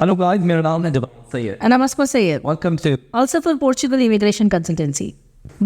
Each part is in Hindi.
Hello guys, मेरा नाम है जवाब Syed. And I'm Asma Sayed, Welcome to also for Portugal Immigration Consultancy.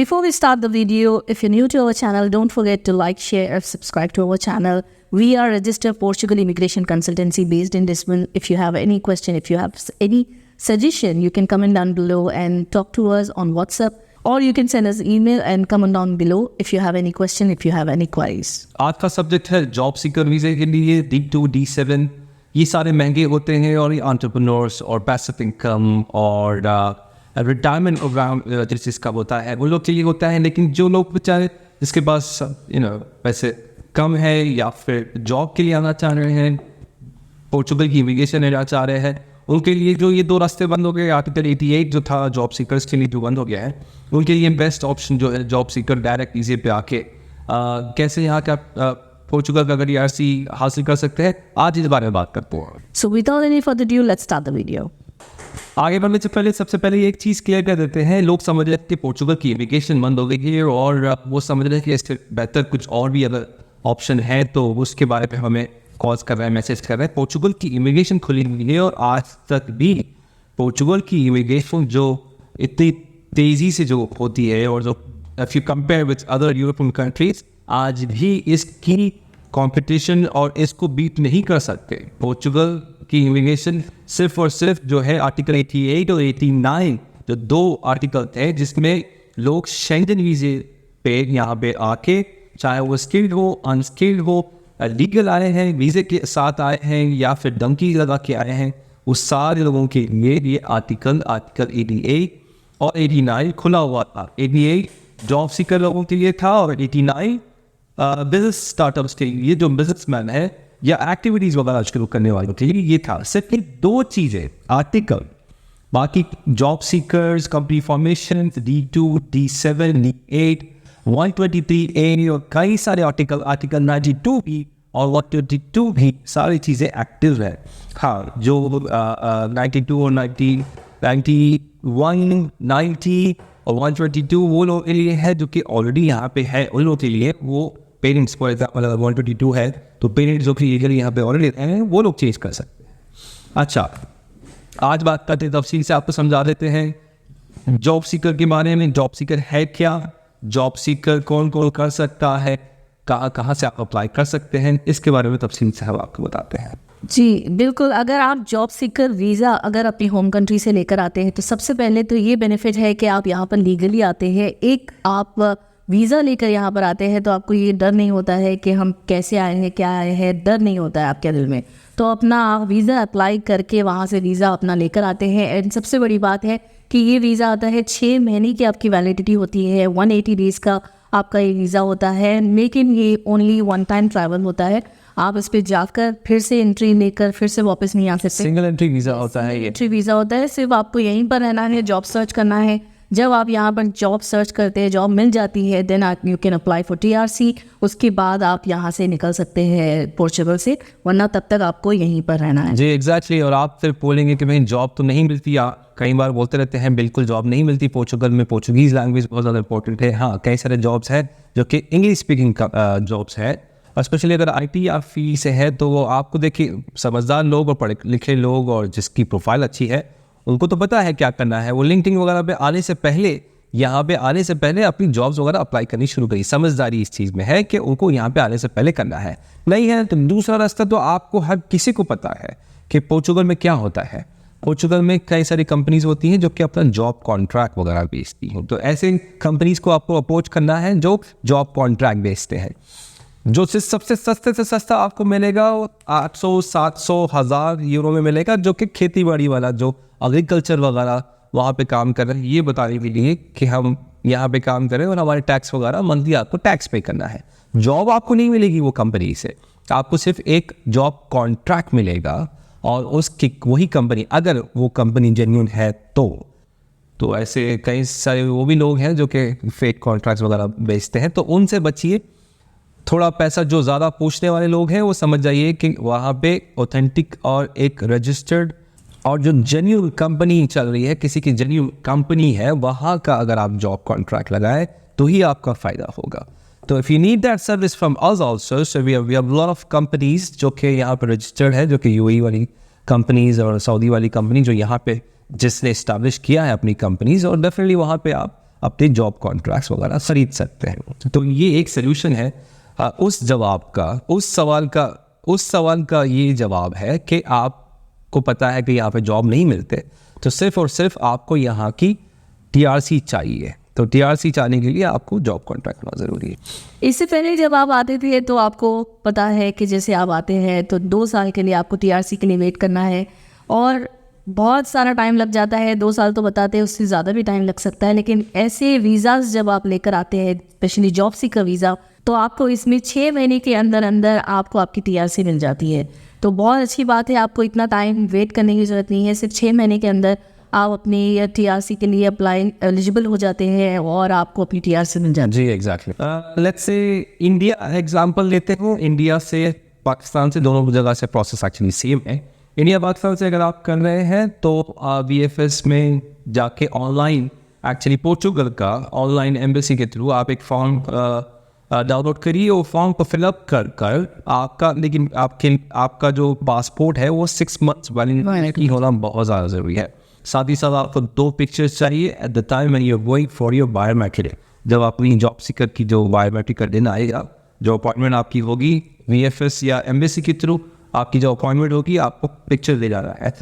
Before we start the video, if you're new to our channel, don't forget to like, share, and subscribe to our channel. We are registered Portugal Immigration Consultancy based in Lisbon. If you have any question, if you have any suggestion, you can comment down below and talk to us on WhatsApp, or you can send us email and comment down below if you have any question, if you have any queries. आज का सब्जेक्ट है जॉब सीकर वीज़े के लिए D2, D7. ये सारे महंगे होते हैं और ये एंटरप्रेन्योर्स और पैसिव इनकम और रिटायरमेंट प्रोग्राम जिसका होता है वो लोग के लिए होता है. लेकिन जो लोग बेचारे जिसके पास पैसे कम है या फिर जॉब के लिए आना चाह रहे हैं, पोर्चुगल की इमिग्रेशन लेना चाह रहे हैं, उनके लिए जो ये दो रास्ते बंद हो गए. आर्टिकल 88 जो था जॉब सीकर्स के लिए जो बंद हो गया है, उनके लिए बेस्ट ऑप्शन जो है जॉब सीकर डायरेक्ट वीज़े पे आके कैसे यहाँ का पोर्चुगल का अगर ERC हासिल कर सकते हैं, आज इस बारे में बात करते हैं. So without any further ado, let's start the video. आगे बढ़ने से पहले सबसे पहले एक चीज़ क्लियर कर देते हैं. लोग समझ रहे हैं कि पोर्चुगल की इमिग्रेशन बंद हो गई है और वो समझ रहे हैं कि इससे बेहतर कुछ और भी अगर ऑप्शन है तो उसके बारे में हमें कॉल्स कर रहे हैं, मैसेज कर रहे हैं. पोर्चुगल की इमिग्रेशन खुली हुई है और आज तक भी पोर्चुगल की इमिग्रेशन जो इतनी तेज़ी से जो होती है और जो if you compare with other European countries, आज भी इसकी कंपटीशन और इसको बीट नहीं कर सकते. पोर्चुगल की इमिग्रेशन सिर्फ और सिर्फ जो है आर्टिकल 88 और 89 जो दो आर्टिकल थे जिसमें लोग शेंगन वीज़े पे यहाँ पे आके, चाहे वो स्किल्ड हो अनस्किल्ड हो, लीगल आए हैं, वीज़े के साथ आए हैं या फिर धमकी लगा के आए हैं, उस सारे लोगों के लिए ये आर्टिकल 88 और 89 खुला हुआ था. 88 जॉब सीकर लोगों के लिए था और 89 बिजनेस स्टार्टअप्स के लिए जो बिजनेसमैन है या एक्टिविटीज़ वगैरह शुरू करने वालों के लिए ये था. सिर्फ ये दो चीज़ें आर्टिकल, बाकी job seekers, company formation, D2, D7, D8, 123A और कई सारे आर्टिकल 92 भी और 122 भी सारी चीज़ें एक्टिव है. हाँ, जो 92 और 91, 90 और 122 वो लोगों के लिए है जो कि ऑलरेडी यहाँ पे है. उन लोगों के लिए वो पेरेंट्स फॉर एग्जाम्पल अगर 122 है तो पेरेंट्स जो कि लीगली यहाँ पे ऑलरेडी हैं वो लोग चेंज कर सकते हैं. अच्छा, आज बात करते हैं तफसील से, आपको समझा देते हैं जॉब सीकर के बारे में. जॉब सीकर है क्या, जॉब सीकर कौन कौन कर सकता है, कहाँ से आप अप्लाई कर सकते हैं, इसके बारे में तफसील से हम आपको बताते हैं. जी बिल्कुल. अगर आप जॉब सीकर वीज़ा अगर अपनी होम कंट्री से लेकर आते हैं तो सबसे पहले तो ये बेनिफिट है कि आप यहाँ पर लीगली आते हैं. एक आप वीज़ा लेकर यहाँ पर आते हैं तो आपको ये डर नहीं होता है कि हम कैसे आए हैं, क्या आए हैं, डर नहीं होता है आपके दिल में. तो अपना आप वीज़ा अप्लाई करके वहाँ से वीज़ा अपना लेकर आते हैं. एंड सबसे बड़ी बात है कि ये वीज़ा आता है 6 महीने की आपकी वैलिडिटी होती है, 180 डेज़ का आपका ये वीज़ा होता है. लेकिन ये ओनली वन टाइम ट्रैवल होता है. आप इस पर जाकर फिर से एंट्री लेकर फिर से वापस नहीं आ सकते. सिंगल एंट्री वीज़ा होता है. ये एंट्री वीज़ा होता है. सिर्फ आपको यहीं पर रहना है, जॉब सर्च करना है. जब आप यहाँ पर जॉब सर्च करते हैं, जॉब मिल जाती है, then you can apply for TRC. उसके बाद आप यहाँ से निकल सकते हैं पोर्चुगल से, वरना तब तक आपको यहीं पर रहना है. जी एग्जैक्टली. और आप फिर बोलेंगे कि भाई जॉब तो नहीं मिलती, कई बार बोलते रहते हैं बिल्कुल जॉब नहीं मिलती पोर्चुगल में, पोर्चुगीज़ लैंग्वेज बहुत ज़्यादा इंपॉर्टेंट है. हाँ, कई सारे जॉब्स हैं जो कि इंग्लिश स्पीकिंग का जॉब्स है, स्पेशली अगर IT या फील्ड से है तो वो आपको देखिए समझदार लोग और पढ़े लिखे लोग और जिसकी प्रोफाइल अच्छी है उनको तो पता है क्या करना है. वो लिंक्डइन वगैरह पे आने से पहले, यहाँ पे आने से पहले अपनी जॉब्स वगैरह अप्लाई करनी शुरू करी. समझदारी इस चीज़ में है कि उनको यहाँ पे आने से पहले करना है. नहीं है तो दूसरा रास्ता तो आपको हर किसी को पता है कि पोर्चुगल में क्या होता है. पोर्चुगल में कई सारी कंपनीज होती हैं जो कि अपना जॉब कॉन्ट्रैक्ट वगैरह बेचती हैं. तो ऐसे कंपनीज को आपको अप्रोच करना है जो जॉब कॉन्ट्रैक्ट बेचते हैं. जो सबसे सस्ते से सस्ता आपको मिलेगा 800, 700, 1000 यूरो में मिलेगा, जो कि खेती बाड़ी वाला जो एग्रीकल्चर वगैरह वहाँ पे काम कर रहे हैं, ये बताने के लिए कि हम यहाँ पे काम करें और हमारे टैक्स वगैरह मंथली आपको टैक्स पे करना है. जॉब आपको नहीं मिलेगी वो कंपनी से, आपको सिर्फ एक जॉब कॉन्ट्रैक्ट मिलेगा और उसकी वही कंपनी, अगर वो कंपनी जेन्युइन है तो ऐसे कई सारे वो भी लोग हैं जो कि फेक कॉन्ट्रैक्ट्स वगैरह बेचते हैं. तो उनसे बचिए. थोड़ा पैसा जो ज़्यादा पूछने वाले लोग हैं वो समझ जाइए कि वहाँ पे ऑथेंटिक और एक रजिस्टर्ड और जो जेन्युइन कंपनी चल रही है, किसी की जेन्युइन कंपनी है, वहाँ का अगर आप जॉब कॉन्ट्रैक्ट लगाए तो ही आपका फ़ायदा होगा. तो if you need that service from us also, so we have lot of companies जो कि यहाँ पर रजिस्टर्ड है, जो कि UAE वाली कंपनीज़ और सऊदी वाली कंपनी जो यहाँ पे जिसने इस्टेब्लिश किया है अपनी कंपनीज़, और डेफिनेटली वहाँ पे आप अपने जॉब कॉन्ट्रैक्ट्स वगैरह खरीद सकते हैं। तो ये एक सोल्यूशन है उस सवाल का ये जवाब है कि आपको पता है कि यहाँ पे जॉब नहीं मिलते, तो सिर्फ और सिर्फ आपको यहाँ की TRC चाहिए। तो TRC चाहने के लिए आपको जॉब कॉन्ट्रैक्ट होना ज़रूरी है। इससे पहले जब आप आते थे तो आपको पता है कि जैसे आप आते हैं तो 2 साल के लिए आपको TRC के लिए वेट करना है और बहुत सारा टाइम लग जाता है। 2 साल तो बताते हैं, उससे ज़्यादा भी टाइम लग सकता है। लेकिन ऐसे वीज़ाज़ जब आप लेकर आते हैं, स्पेशली जॉब सीकर वीज़ा, तो आपको इसमें 6 महीने के अंदर अंदर आपको आपकी TRC मिल जाती है। तो बहुत अच्छी बात है, आपको इतना टाइम वेट करने की ज़रूरत नहीं है। सिर्फ 6 महीने के अंदर आप अपनी TRC के लिए अप्लाई एलिजिबल हो जाते हैं और आपको अपनी TRC मिल जाती जी exactly. Let's say India example लेते हैं। इंडिया से पाकिस्तान से दोनों जगह से प्रोसेस एक्चुअली सेम है। इंडिया पाकिस्तान से अगर आप कर रहे हैं तो VFS में जाके ऑनलाइन एक्चुअली पोर्चुगल का ऑनलाइन एम्बेसी के थ्रू आप एक फॉर्म डाउनलोड करिए। वो फॉर्म को फिलअप कर आपका, लेकिन आपका जो पासपोर्ट है वो 6 मंथ्स वैलिडिटी होना बहुत ज़्यादा ज़रूरी है। साथ ही साथ आपको 2 पिक्चर्स चाहिए at the time when you are going for your biometric. जब अपनी जॉब सीकर की जो बायोमेट्रिक का दिन आएगा, जो अपॉइंटमेंट आपकी होगी VFS या एम्बेसी के थ्रू, आपकी जो अपॉइंटमेंट होगी आपको पिक्चर दे जाना है।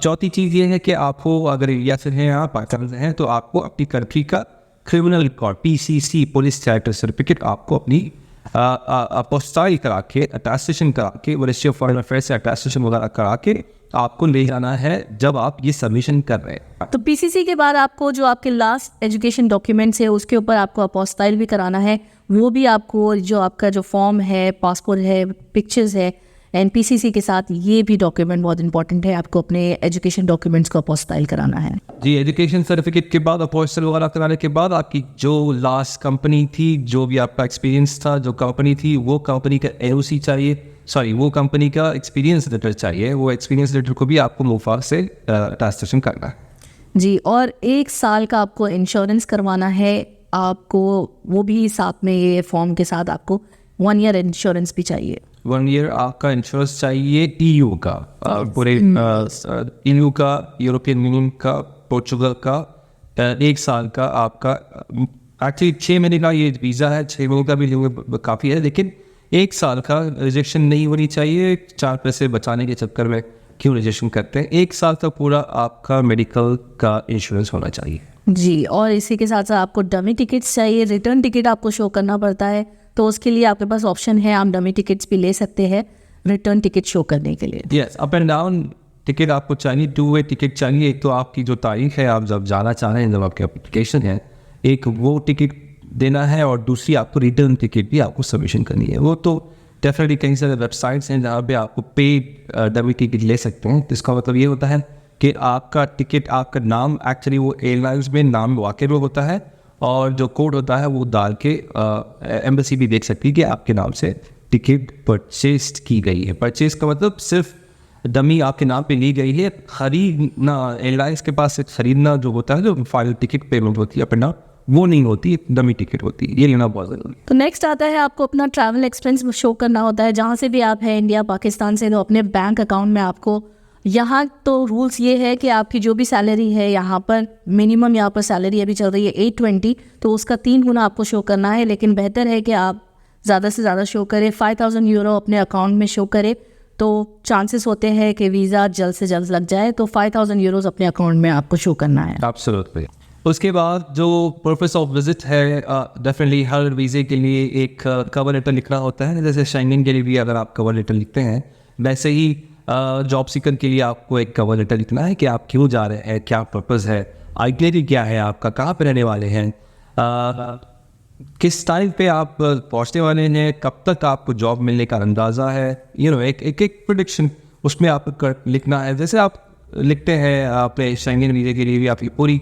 चौथी चीज़ ये है कि आपको अगर इंडिया से हैं या पाकिस्तान से हैं तो आपको अपनी कंट्री का criminal record PCC police character certificate आपको अपनी अपोस्टाइल करा के, अटेस्टेशन करा के, मिनिस्ट्री ऑफ फॉरेन अफेयर्स से अटेस्टेशन वगैरह करा के आपको ले जाना है जब आप ये सबमिशन कर रहे हैं। तो PCC के बाद आपको जो आपके लास्ट एजुकेशन डॉक्यूमेंट्स है उसके ऊपर आपको अपोस्टाइल भी कराना है। वो भी आपको जो आपका जो फॉर्म है, पासपोर्ट है, पिक्चर्स है, एंड PCC के साथ ये भी डॉक्यूमेंट बहुत इंपॉर्टेंट है। आपको अपने एजुकेशन डॉक्यूमेंट्स को अपोस्टाइल कराना है। जी, एजुकेशन सर्टिफिकेट के बाद अपोस्टाइल वगैरह कराने के बाद आपकी जो लास्ट कंपनी थी, जो भी आपका एक्सपीरियंस था, जो कंपनी थी, वो कंपनी का AOC चाहिए, वो कंपनी का एक्सपीरियंस लेटर चाहिए। वो एक्सपीरियंस लेटर को भी आपको मुफाक से अटेस्टेशन करना है। जी, और 1 साल का आपको इंश्योरेंस करवाना है आपको, वो भी साथ में ये फॉर्म के साथ आपको 1 ईयर इंश्योरेंस भी चाहिए। 1 ईयर आपका इंश्योरेंस चाहिए EU का, पूरे EU का, यूरोपियन यूनियन का, पोर्चुगल का। 1 साल का आपका एक्चुअली 6 महीने का ये वीज़ा है, 6 महीने का भी काफ़ी है, लेकिन 1 साल का रिजेक्शन नहीं होनी चाहिए। 4 पैसे बचाने के चक्कर में क्यों रिजेक्शन करते हैं। 1 साल तक पूरा आपका मेडिकल का इंश्योरेंस होना चाहिए। जी, और इसी के साथ साथ आपको डमी टिकट्स चाहिए। रिटर्न टिकट आपको शो करना पड़ता है, तो उसके लिए आपके पास ऑप्शन है, आप डमी टिकट्स भी ले सकते हैं रिटर्न टिकट शो करने के लिए। Yes, up and down ticket आपको चाहिए, 2 वे टिकट चाहिए। एक तो आपकी जो तारीख है, आप जब जाना चाह रहे हैं, जब आपकी एप्लीकेशन है, एक वो टिकट देना है, और दूसरी आपको रिटर्न टिकट भी आपको सबमिशन करनी है। वो तो डेफिनेटली कई सारे वेबसाइट्स हैं जहाँ पे आपको पेड डमी टिकट ले सकते हैं। तो इसका मतलब ये होता है कि आपका टिकट, आपका नाम एक्चुअली वो एयरलाइंस में नाम वाकई में होता है, और जो कोड होता है वो डाल के एम्बेसी भी देख सकती है कि आपके नाम से टिकट परचेज की गई है। परचेज का मतलब सिर्फ डमी आपके नाम पे ली गई है। खरीदना, एयरलाइंस के पास से खरीदना जो होता है, जो फाइनल टिकट पेमेंट होती है अपना, वो नहीं होती, डमी टिकट होती है। ये लेना बहुत ज़रूरी है। तो नेक्स्ट आता है आपको अपना ट्रैवल एक्सपेंस शो करना होता है। जहाँ से भी आप हैं, इंडिया पाकिस्तान से, तो अपने बैंक अकाउंट में आपको, यहाँ तो रूल्स ये है कि आपकी जो भी सैलरी है, यहाँ पर मिनिमम यहाँ पर सैलरी अभी चल रही है 820, तो उसका 3 गुना आपको शो करना है। लेकिन बेहतर है कि आप ज़्यादा से ज़्यादा शो करें, 5000 यूरो अपने अकाउंट में शो करें, तो चांसेस होते हैं कि वीज़ा जल्द से जल्द लग जाए। तो 5000 यूरोज़ अपने अकाउंट में आपको शो करना है। एब्सोल्युटली। उसके बाद जो पर्पस ऑफ विजिट है, डेफिनेटली हर वीज़े के लिए एक कवर लेटर लिखना होता है। जैसे शेंगन के लिए भी अगर आप कवर लेटर लिखते हैं, वैसे ही जॉब सीकर के लिए आपको एक कवर लेटर लिखना है कि आप क्यों जा रहे हैं, क्या पर्पस है, आइडेंटिटी क्या है आपका, कहाँ पे रहने वाले हैं, किस टाइम पे आप पहुँचने वाले हैं, कब तक आपको जॉब मिलने का अंदाज़ा है। एक प्रेडिक्शन उसमें आपको लिखना है। जैसे आप लिखते हैं अपने शेंगन वीज़े के लिए भी आपकी पूरी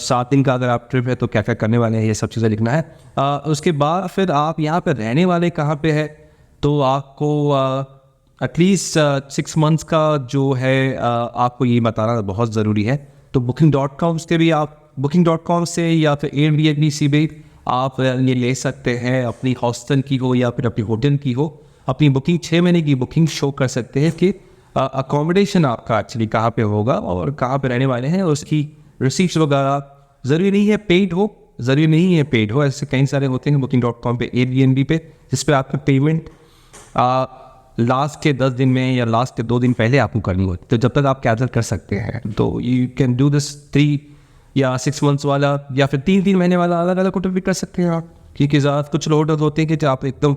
7 दिन का अगर आप ट्रिप है तो क्या क्या करने वाले हैं, ये सब चीज़ें लिखना है। उसके बाद फिर आप यहाँ पर रहने वाले कहाँ पे है, तो आपको एटलीस्ट 6 मंथ्स का जो है आपको ये बताना बहुत ज़रूरी है। तो booking.com से भी आप booking.com से या फिर Airbnb से भी आप ये ले सकते हैं। अपनी हॉस्टल की हो या फिर अपनी होटल की हो, अपनी बुकिंग 6 महीने की बुकिंग शो कर सकते हैं कि अकोमोडेशन आपका एक्चुअली कहाँ पे होगा और कहाँ पे रहने वाले हैं, उसकी रिसीप्ट वगैरह ज़रूरी नहीं है पेड हो, ज़रूरी नहीं है पेड हो। ऐसे कई सारे होते हैं booking.com पे, Airbnb पे, जिस पे आपकी पेमेंट लास्ट के 10 दिन में या लास्ट के 2 दिन पहले आपको करनी होती है, तो जब तक आप कैंसिल कर सकते हैं। तो यू कैन डू दिस 3 या 6 मंथ्स वाला या फिर 3 महीने वाला, अलग अलग होटल भी कर सकते हैं आप, क्योंकि ज़्यादा कुछ होटल होते हैं कि जो आप एकदम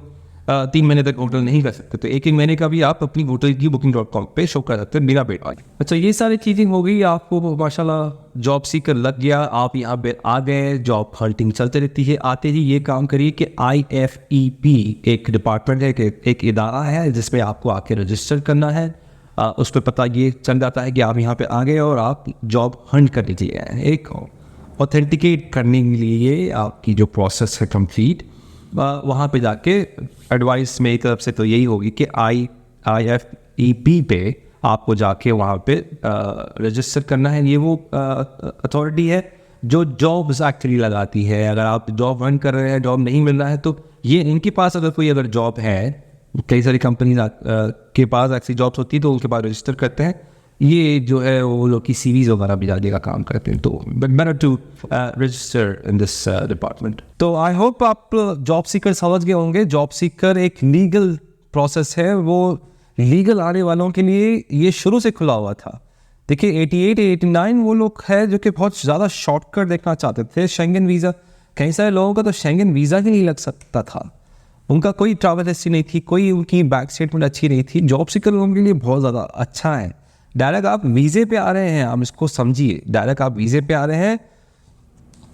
3 महीने तक होटल नहीं कर सकते, तो 1 महीने का भी आप अपनी होटल की booking.com पे शो कर सकते हैं बिना पेड वाले। अच्छा, ये सारी चीज़ें हो गई, आपको माशाल्लाह जॉब सीकर लग गया, आप यहाँ पे आ गए, जॉब हंटिंग चलते रहती है। आते ही ये काम करिए कि IFEP एक डिपार्टमेंट है, एक इदारा है जिसमें आपको आके रजिस्टर करना है। उस पर पता ये चल जाता है कि आप यहाँ पे आ गए और आप जॉब हंट करने के लिए आए हैं। एक ऑथेंटिकेट करने के लिए आपकी जो प्रोसेस है कंप्लीट, वहाँ पे जाके एडवाइस मेरी तरफ से तो यही होगी कि IFEP पे आपको जाके वहाँ पे रजिस्टर करना है। ये वो अथॉरिटी है जो जॉब्स एक्चुअली लगाती है। अगर आप जॉब रन कर रहे हैं, जॉब नहीं मिल रहा है, तो ये इनके पास अगर कोई अगर जॉब है, कई सारी कंपनी के पास ऐसी जॉब्स होती है, तो उनके पास रजिस्टर करते हैं। ये जो है वो लोग की CVs वगैरह भी डालने का काम करते हैं, तो better to register in this department. तो आई होप आप जॉब सीकर समझ गए होंगे। जॉब सीकर एक लीगल प्रोसेस है, वो लीगल आने वालों के लिए ये शुरू से खुला हुआ था। देखिए 88 89 वो लोग हैं जो कि बहुत ज़्यादा शॉर्टकट देखना चाहते थे। शेंगन वीज़ा, कई सारे लोगों का तो शेंगन वीज़ा ही नहीं लग सकता था, उनका कोई ट्रैवल हिस्ट्री नहीं थी, कोई उनकी बैंक स्टेटमेंट अच्छी नहीं थी। जॉब सीकर लोगों के लिए बहुत ज़्यादा अच्छा है। डायरेक्ट आप वीज़े पे आ रहे हैं, आप इसको समझिए, डायरेक्ट आप वीज़े पे आ रहे हैं।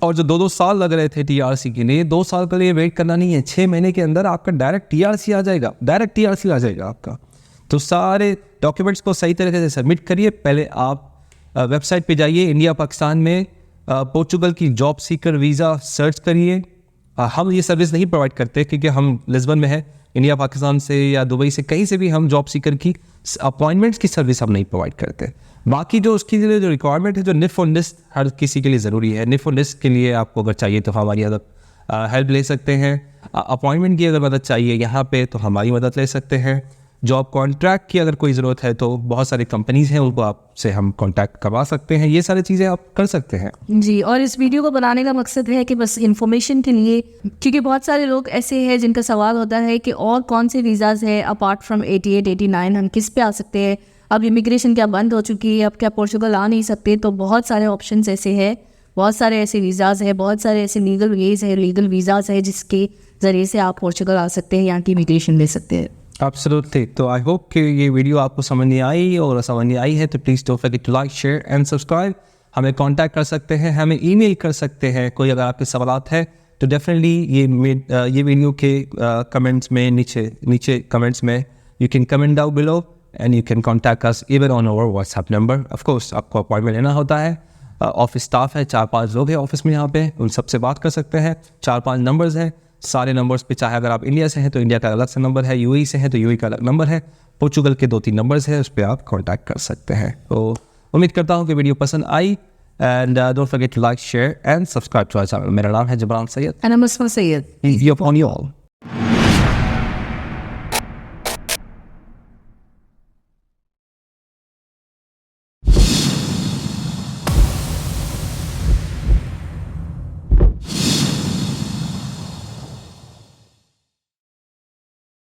और जो 2-2 साल लग रहे थे TRC के लिए, 2 साल के लिए वेट करना नहीं है, 6 महीने के अंदर आपका डायरेक्ट TRC आ जाएगा, डायरेक्ट TRC आ जाएगा आपका। तो सारे डॉक्यूमेंट्स को सही तरीके से सबमिट करिए। पहले आप वेबसाइट पे जाइए, इंडिया पाकिस्तान में पोर्चुगल की जॉब सीकर वीज़ा सर्च करिए। हम ये सर्विस नहीं प्रोवाइड करते क्योंकि हम लिस्बन में है। इंडिया पाकिस्तान से या दुबई से कहीं से भी हम जॉब सीकर की अपॉइंटमेंट्स की सर्विस हम नहीं प्रोवाइड करते। बाकी जो उसकी लिए जो रिक्वायरमेंट है, जो NIF और NIST हर किसी के लिए ज़रूरी है। NIF और NIST के लिए आपको अगर चाहिए तो हमारी हेल्प ले सकते हैं। अपॉइंटमेंट की अगर मदद चाहिए यहाँ पे तो हमारी मदद ले सकते हैं। जॉब कॉन्ट्रैक्ट की अगर कोई ज़रूरत है तो बहुत सारी कंपनीज़ हैं, उनको आपसे हम कॉन्टैक्ट करवा सकते हैं। ये सारी चीज़ें आप कर सकते हैं जी। और इस वीडियो को बनाने का मकसद है कि बस इन्फॉर्मेशन के लिए, क्योंकि बहुत सारे लोग ऐसे हैं जिनका सवाल होता है कि और कौन से वीज़ाज़ है अपार्ट फ्रॉम 88 89, हम किस पे आ सकते हैं। अब इमिग्रेशन क्या बंद हो चुकी है, अब क्या पोर्चुगल आ नहीं सकते। तो बहुत सारे ऑप्शंस ऐसे हैं, बहुत सारे ऐसे वीज़ाज़ हैं, बहुत सारे ऐसे लीगल वेज़ है, लीगल वीज़ाज़ है जिसके ज़रिए से आप पोर्चुगल आ सकते हैं, यहाँ की इमिग्रेशन ले सकते हैं। एब्सोल्युटली। तो आई होप कि ये वीडियो आपको समझ नहीं आई, और समझ नहीं आई है तो please don't forget to like, share and subscribe. हमें कांटेक्ट कर सकते हैं, हमें ईमेल कर सकते हैं। कोई अगर आपके सवालात है तो डेफिनेटली ये वीडियो के कमेंट्स में नीचे कमेंट्स में you can comment down below and you can contact us even on our WhatsApp number. Of course आपको अपॉइंटमेंट लेना होता है। ऑफिस स्टाफ है, 4-5 लोग हैं ऑफिस में यहाँ पे, उन सबसे बात कर सकते हैं। 4-5 नंबर्स हैं, सारे नंबर्स पे, चाहे अगर आप इंडिया से हैं तो इंडिया का अलग से नंबर है, UAE से हैं तो UAE का अलग नंबर है, पोर्चुगल के 2-3 नंबर्स हैं, उस पर आप कांटेक्ट कर सकते हैं। तो उम्मीद करता हूँ कि वीडियो पसंद आई, and don't forget to like, share and subscribe to our channel. मेरा नाम है Jabran Syed and I am Musma Syed. Easy upon you all.